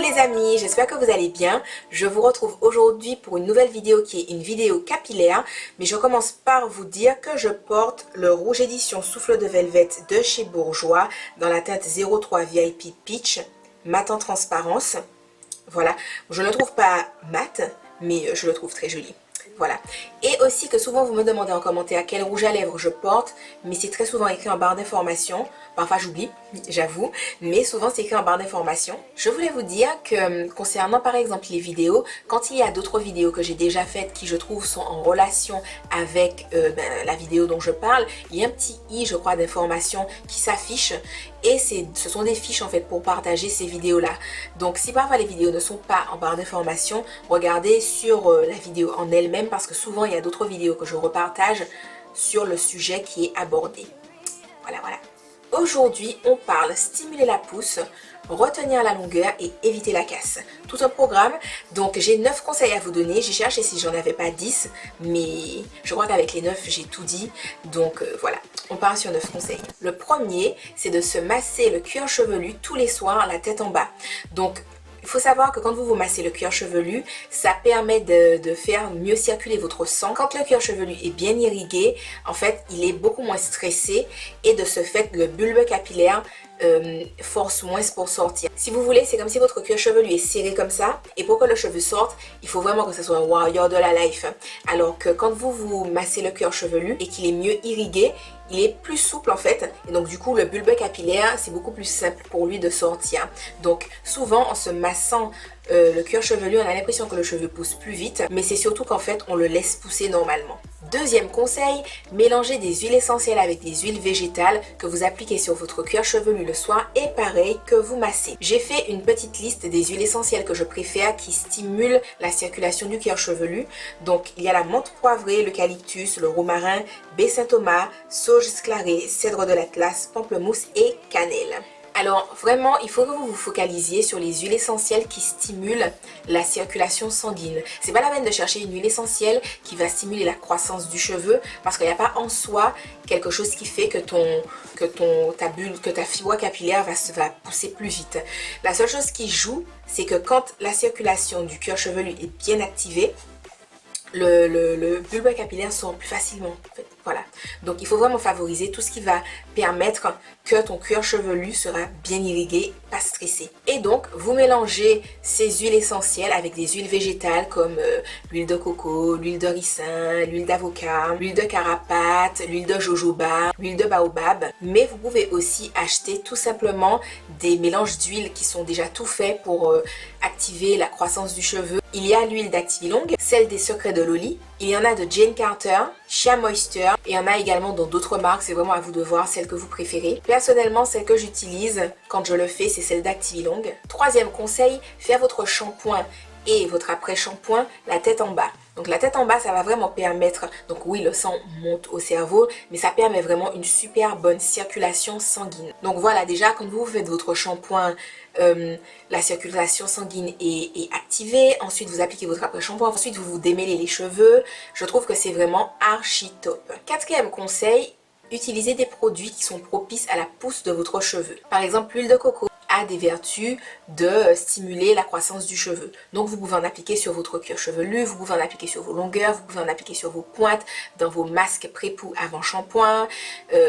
les amis, j'espère que vous allez bien. Je vous retrouve aujourd'hui pour une nouvelle vidéo qui est une vidéo capillaire. Mais je commence par vous dire que je porte le rouge édition Souffle de Velvet de chez Bourjois dans la teinte 03 VIP Peach, mat en transparence. Voilà, je ne le trouve pas mat, mais je le trouve très joli. Voilà. Et aussi que souvent vous me demandez en commentaire quel rouge à lèvres je porte, mais c'est très souvent écrit en barre d'information. Parfois j'oublie, j'avoue, mais souvent c'est écrit en barre d'information. Je voulais vous dire que concernant par exemple les vidéos, quand il y a d'autres vidéos que j'ai déjà faites qui je trouve sont en relation avec la vidéo dont je parle, il y a un petit i je crois d'information qui s'affiche et ce sont des fiches en fait pour partager ces vidéos là. Donc si parfois les vidéos ne sont pas en barre d'information, regardez sur la vidéo en elle-même parce que souvent il y a d'autres vidéos que je repartage sur le sujet qui est abordé. Voilà. Aujourd'hui, on parle stimuler la pousse, retenir la longueur et éviter la casse. Tout un programme, donc j'ai 9 conseils à vous donner. J'ai cherché si j'en avais pas 10, mais je crois qu'avec les 9, j'ai tout dit. Donc voilà, on part sur 9 conseils. Le premier, c'est de se masser le cuir chevelu tous les soirs, la tête en bas. Donc, il faut savoir que quand vous vous massez le cuir chevelu, ça permet de faire mieux circuler votre sang. Quand le cuir chevelu est bien irrigué, en fait, il est beaucoup moins stressé et de ce fait, le bulbe capillaire force moins pour sortir. Si vous voulez, c'est comme si votre cuir chevelu est serré comme ça et pour que le cheveu sorte, il faut vraiment que ce soit un warrior de la life. Alors que quand vous vous massez le cuir chevelu et qu'il est mieux irrigué, il est plus souple en fait et donc du coup le bulbe capillaire c'est beaucoup plus simple pour lui de sortir. Donc souvent en se massant le cuir chevelu on a l'impression que le cheveu pousse plus vite, mais c'est surtout qu'en fait on le laisse pousser normalement. Deuxième conseil, mélangez des huiles essentielles avec des huiles végétales que vous appliquez sur votre cuir chevelu le soir et pareil que vous massez. J'ai fait une petite liste des huiles essentielles que je préfère qui stimulent la circulation du cuir chevelu. Donc il y a la menthe poivrée, l'eucalyptus, le romarin, baie Saint-Thomas, sauge sclarée, cèdre de l'Atlas, pamplemousse et cannelle. Alors vraiment, il faut que vous vous focalisiez sur les huiles essentielles qui stimulent la circulation sanguine. C'est pas la peine de chercher une huile essentielle qui va stimuler la croissance du cheveu parce qu'il n'y a pas en soi quelque chose qui fait que ta fibre capillaire va pousser plus vite. La seule chose qui joue, c'est que quand la circulation du cuir chevelu est bien activée, le bulbe capillaire sort plus facilement en fait. Voilà, donc il faut vraiment favoriser tout ce qui va permettre que ton cuir chevelu sera bien irrigué, pas stressé. Et donc vous mélangez ces huiles essentielles avec des huiles végétales comme l'huile de coco, l'huile de ricin, l'huile d'avocat, l'huile de carapate, l'huile de jojoba, l'huile de baobab. Mais vous pouvez aussi acheter tout simplement des mélanges d'huile qui sont déjà tout faits pour activer la croissance du cheveu. Il y a l'huile d'Activilong, celle des Secrets de Loli. Il y en a de Jane Carter, Shea Moisture et il y en a également dans d'autres marques, c'est vraiment à vous de voir celle que vous préférez. Personnellement, celle que j'utilise quand je le fais, c'est celle d'Activilong. Troisième conseil, faire votre shampoing et votre après-shampoing la tête en bas. Donc la tête en bas, ça va vraiment permettre, donc oui le sang monte au cerveau, mais ça permet vraiment une super bonne circulation sanguine. Donc voilà, déjà quand vous faites votre shampoing, la circulation sanguine est activée, ensuite vous appliquez votre après-shampoing, ensuite vous vous démêlez les cheveux. Je trouve que c'est vraiment archi top. Quatrième conseil, utilisez des produits qui sont propices à la pousse de votre cheveu. Par exemple l'huile de coco a des vertus de stimuler la croissance du cheveu. Donc vous pouvez en appliquer sur votre cuir chevelu, vous pouvez en appliquer sur vos longueurs, vous pouvez en appliquer sur vos pointes, dans vos masques pré-poux avant shampoing.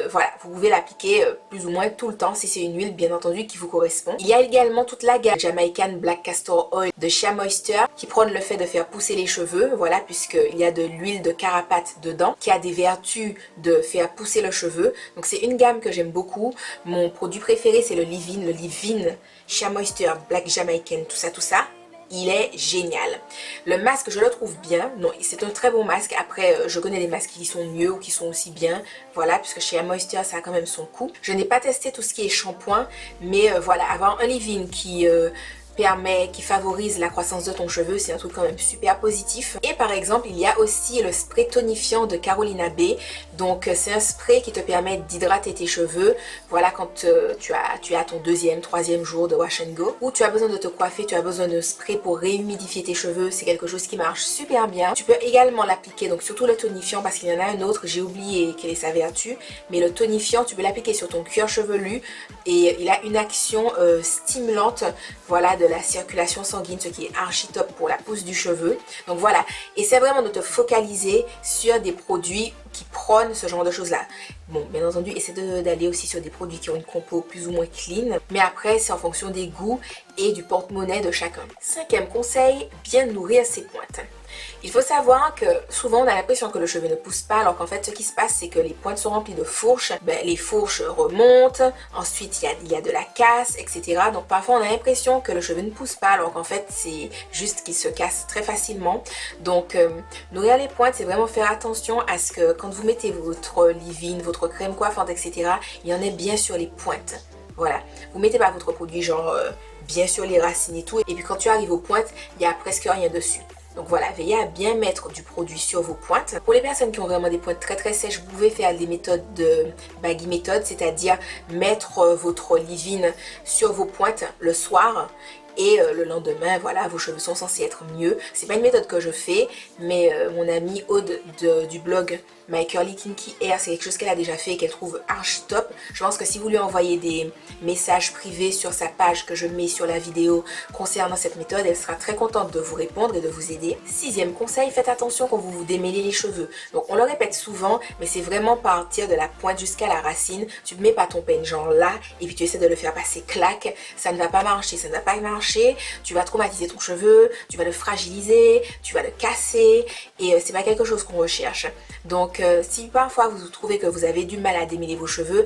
Voilà, vous pouvez l'appliquer plus ou moins tout le temps si c'est une huile bien entendu qui vous correspond. Il y a également toute la gamme Jamaican Black Castor Oil de Shea Moisture qui prône le fait de faire pousser les cheveux, voilà, puisqu'il y a de l'huile de carapate dedans qui a des vertus de faire pousser le cheveu. Donc c'est une gamme que j'aime beaucoup. Mon produit préféré c'est le leave-in Shea Moisture Black Jamaican, tout ça. Il est génial. Le masque, je le trouve bien. Non, c'est un très bon masque. Après, je connais des masques qui sont mieux ou qui sont aussi bien. Voilà, puisque Shea Moisture, ça a quand même son coût. Je n'ai pas testé tout ce qui est shampoing, mais voilà, avoir un leave-in qui favorise la croissance de ton cheveu, c'est un truc quand même super positif. Et par exemple, il y a aussi le spray tonifiant de Carolina Bae. Donc c'est un spray qui te permet d'hydrater tes cheveux. Voilà, quand tu as ton deuxième, troisième jour de wash and go, ou tu as besoin de te coiffer, tu as besoin de spray pour réhumidifier tes cheveux, c'est quelque chose qui marche super bien. Tu peux également l'appliquer, donc surtout le tonifiant, parce qu'il y en a un autre, j'ai oublié quelle est sa vertu, mais le tonifiant, tu peux l'appliquer sur ton cuir chevelu et il a une action stimulante, voilà, de la circulation sanguine, ce qui est archi top pour la pousse du cheveu. Donc voilà, essaie vraiment de te focaliser sur des produits qui prônent ce genre de choses là. Bon, bien entendu, essaie d'aller aussi sur des produits qui ont une compo plus ou moins clean, mais après c'est en fonction des goûts et du porte-monnaie de chacun. Cinquième conseil, bien nourrir ses pointes. Il faut savoir que souvent on a l'impression que le cheveu ne pousse pas, alors qu'en fait ce qui se passe c'est que les pointes sont remplies de fourches, les fourches remontent, ensuite il y a de la casse, etc. Donc parfois on a l'impression que le cheveu ne pousse pas, alors qu'en fait c'est juste qu'il se casse très facilement. Donc nourrir les pointes, c'est vraiment faire attention à ce que quand vous mettez votre leave-in, votre crème coiffante, etc., il y en ait bien sur les pointes. Voilà, vous mettez pas votre produit genre bien sur les racines et tout, et puis quand tu arrives aux pointes, il n'y a presque rien dessus. Donc voilà, veillez à bien mettre du produit sur vos pointes. Pour les personnes qui ont vraiment des pointes très sèches, vous pouvez faire des méthodes de baggy méthode, c'est-à-dire mettre votre leave-in sur vos pointes le soir. Et le lendemain, voilà, vos cheveux sont censés être mieux. C'est pas une méthode que je fais, mais mon amie Aude du blog My Curly Kinky Hair, c'est quelque chose qu'elle a déjà fait et qu'elle trouve archi top. Je pense que si vous lui envoyez des messages privés sur sa page que je mets sur la vidéo concernant cette méthode, elle sera très contente de vous répondre et de vous aider. Sixième conseil, faites attention quand vous vous démêlez les cheveux. Donc on le répète souvent, mais c'est vraiment partir de la pointe jusqu'à la racine. Tu ne mets pas ton peigne genre là et puis tu essaies de le faire passer clac. Ça ne va pas marcher, ça ne va pas marcher. Tu vas traumatiser ton cheveu, tu vas le fragiliser, tu vas le casser et c'est pas quelque chose qu'on recherche. Donc si parfois vous trouvez que vous avez du mal à démêler vos cheveux,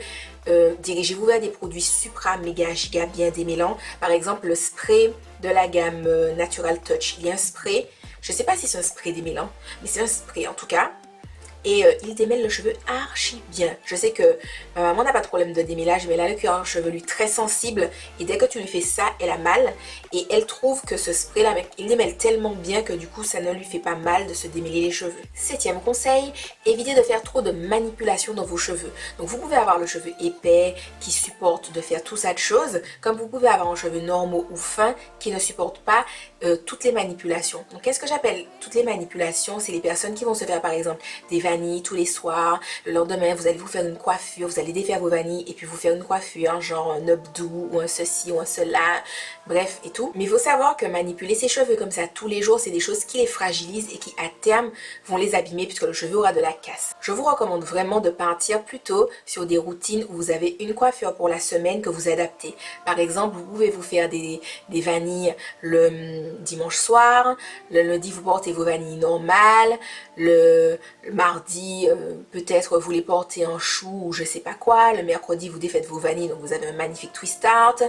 dirigez-vous vers des produits supra méga giga bien démêlants. Par exemple le spray de la gamme Natural Touch. Il y a un spray, je ne sais pas si c'est un spray démêlant, mais c'est un spray en tout cas. Et il démêle le cheveu archi bien. Je sais que ma maman n'a pas de problème de démêlage, mais elle a le cuir chevelu très sensible. Et dès que tu lui fais ça, elle a mal. Et elle trouve que ce spray-là, il démêle tellement bien que du coup, ça ne lui fait pas mal de se démêler les cheveux. Septième conseil, évitez de faire trop de manipulations dans vos cheveux. Donc vous pouvez avoir le cheveu épais qui supporte de faire tout ça de choses, comme vous pouvez avoir un cheveu normaux ou fin qui ne supporte pas toutes les manipulations. Donc qu'est-ce que j'appelle toutes les manipulations? C'est les personnes qui vont se faire par exemple des vanilles tous les soirs. Le lendemain, vous allez vous faire une coiffure, vous allez défaire vos vanilles et puis vous faire une coiffure, genre un updo ou un ceci ou un cela, bref et tout. Mais il faut savoir que manipuler ses cheveux comme ça tous les jours, c'est des choses qui les fragilisent et qui à terme vont les abîmer puisque le cheveu aura de la casse. Je vous recommande vraiment de partir plutôt sur des routines où vous avez une coiffure pour la semaine que vous adaptez. Par exemple, vous pouvez vous faire des vanilles le dimanche soir, le lundi vous portez vos vanilles normales, le mardi peut-être vous les portez en chou ou je sais pas quoi, le mercredi vous défaites vos vanilles donc vous avez un magnifique twist art.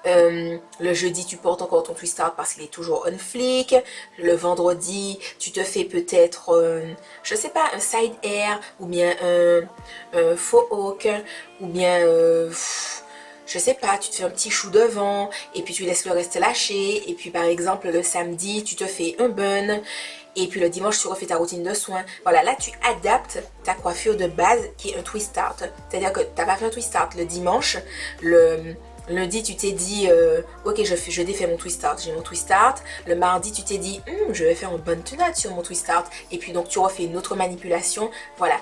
Le jeudi tu portes encore ton twist art parce qu'il est toujours on flick. Le vendredi tu te fais peut-être je sais pas un side hair ou bien un faux hawk ou bien je sais pas, tu te fais un petit chou devant et puis tu laisses le reste lâcher. Et puis par exemple le samedi tu te fais un bun et puis le dimanche tu refais ta routine de soins. Voilà, là tu adaptes ta coiffure de base qui est un twist art. C'est-à-dire que tu n'as pas fait un twist art le dimanche, le lundi tu t'es dit ok je défais mon twist art, j'ai mon twist art. Le mardi tu t'es dit je vais faire un bun to knot sur mon twist art et puis donc tu refais une autre manipulation. Voilà,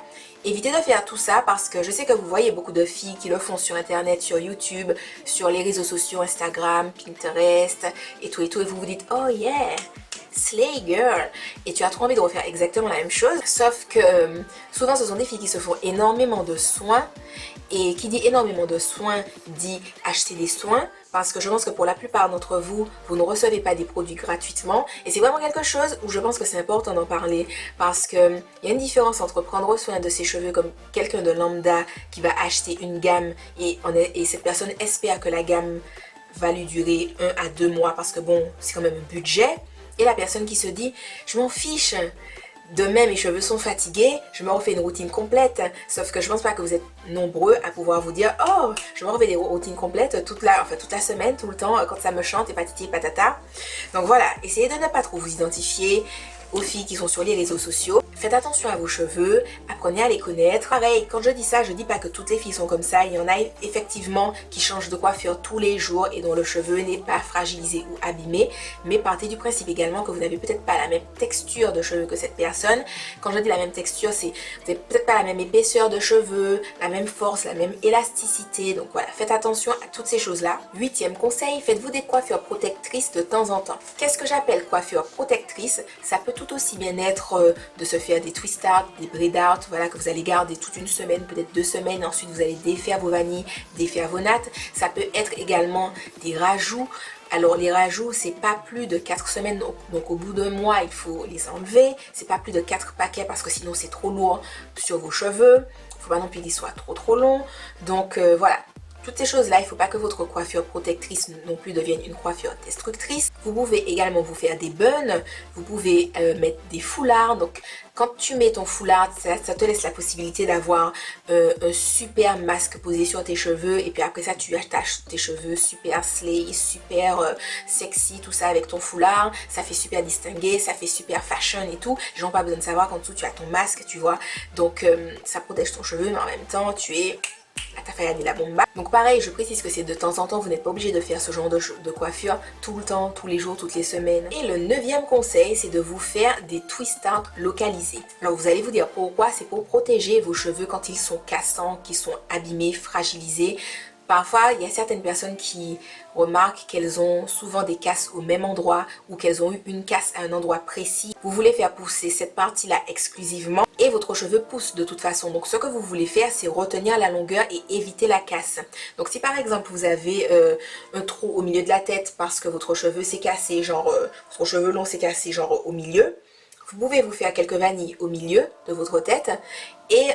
évitez de faire tout ça parce que je sais que vous voyez beaucoup de filles qui le font sur internet, sur YouTube, sur les réseaux sociaux, Instagram, Pinterest et tout et vous vous dites oh yeah slay girl, et tu as trop envie de refaire exactement la même chose, sauf que souvent ce sont des filles qui se font énormément de soins, et qui dit énormément de soins dit acheter des soins, parce que je pense que pour la plupart d'entre vous, vous ne recevez pas des produits gratuitement, et c'est vraiment quelque chose où je pense que c'est important d'en parler, parce qu'il y a une différence entre prendre soin de ses cheveux comme quelqu'un de lambda qui va acheter une gamme, et cette personne espère que la gamme va lui durer 1 à 2 mois, parce que bon, c'est quand même un budget, et la personne qui se dit je m'en fiche, demain mes cheveux sont fatigués, je me refais une routine complète. Sauf que je pense pas que vous êtes nombreux à pouvoir vous dire oh je me refais des routines complètes toute la semaine, tout le temps quand ça me chante et patati et patata. Donc voilà, essayez de ne pas trop vous identifier aux filles qui sont sur les réseaux sociaux. Faites attention à vos cheveux, apprenez à les connaître. Pareil, quand je dis ça, je dis pas que toutes les filles sont comme ça. Il y en a effectivement qui changent de coiffure tous les jours et dont le cheveu n'est pas fragilisé ou abîmé. Mais partez du principe également que vous n'avez peut-être pas la même texture de cheveux que cette personne. Quand je dis la même texture, c'est vous n'avez peut-être pas la même épaisseur de cheveux, la même force, la même élasticité. Donc voilà, faites attention à toutes ces choses-là. 8e conseil, faites-vous des coiffures protectrices de temps en temps. Qu'est-ce que j'appelle coiffure protectrice? Ça peut tout aussi bien être de se faire des twist out, des braid out, voilà, que vous allez garder toute une semaine, peut-être 2 semaines, ensuite vous allez défaire vos vanilles, défaire vos nattes. Ça peut être également des rajouts. Alors les rajouts, c'est pas plus de 4 semaines, donc au bout d'un mois, il faut les enlever. C'est pas plus de 4 paquets parce que sinon c'est trop lourd sur vos cheveux. Il ne faut pas non plus qu'ils soient trop longs. Donc voilà. Toutes ces choses-là, il ne faut pas que votre coiffure protectrice non plus devienne une coiffure destructrice. Vous pouvez également vous faire des buns, vous pouvez mettre des foulards. Donc quand tu mets ton foulard, ça te laisse la possibilité d'avoir un super masque posé sur tes cheveux. Et puis après ça, tu attaches tes cheveux super slay, super sexy, tout ça avec ton foulard. Ça fait super distingué, ça fait super fashion et tout. Les gens n'ont pas besoin de savoir qu'en dessous tu as ton masque, tu vois. Donc ça protège ton cheveu, mais en même temps, tu es... la bomba. Donc pareil, je précise que c'est de temps en temps, vous n'êtes pas obligé de faire ce genre de coiffure tout le temps, tous les jours, toutes les semaines. Et le 9e conseil, c'est de vous faire des twist out localisés. Alors vous allez vous dire pourquoi? C'est pour protéger vos cheveux quand ils sont cassants, qui sont abîmés, fragilisés. Parfois, il y a certaines personnes qui remarquent qu'elles ont souvent des casses au même endroit ou qu'elles ont eu une casse à un endroit précis. Vous voulez faire pousser cette partie-là exclusivement et votre cheveu pousse de toute façon. Donc, ce que vous voulez faire, c'est retenir la longueur et éviter la casse. Donc, si par exemple, vous avez un trou au milieu de la tête parce que votre cheveu s'est cassé, genre, votre cheveu long s'est cassé, genre au milieu, vous pouvez vous faire quelques vanilles au milieu de votre tête et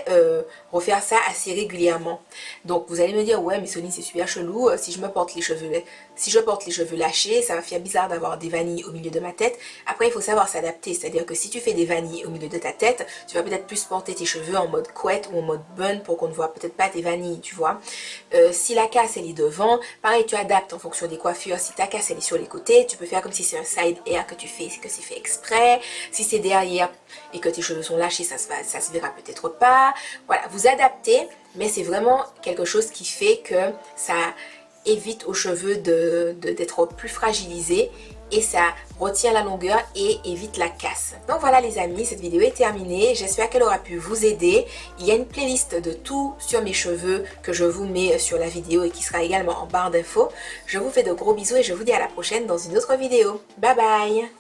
refaire ça assez régulièrement. Donc vous allez me dire, ouais mais Sony c'est super chelou, si je porte les cheveux lâchés, ça va faire bizarre d'avoir des vanilles au milieu de ma tête. Après il faut savoir s'adapter, c'est-à-dire que si tu fais des vanilles au milieu de ta tête, tu vas peut-être plus porter tes cheveux en mode couette ou en mode bun pour qu'on ne voit peut-être pas tes vanilles, tu vois. Si la casse elle est devant, pareil tu adaptes en fonction des coiffures. Si ta casse elle est sur les côtés, tu peux faire comme si c'est un side hair que tu fais, que c'est fait exprès. Si c'est derrière et que tes cheveux sont lâchés, ça se verra peut-être pas. Voilà, vous adaptez, mais c'est vraiment quelque chose qui fait que ça évite aux cheveux d'être plus fragilisés et ça retient la longueur et évite la casse. Donc voilà les amis, cette vidéo est terminée. J'espère qu'elle aura pu vous aider. Il y a une playlist de tout sur mes cheveux que je vous mets sur la vidéo et qui sera également en barre d'infos. Je vous fais de gros bisous et je vous dis à la prochaine dans une autre vidéo. Bye bye!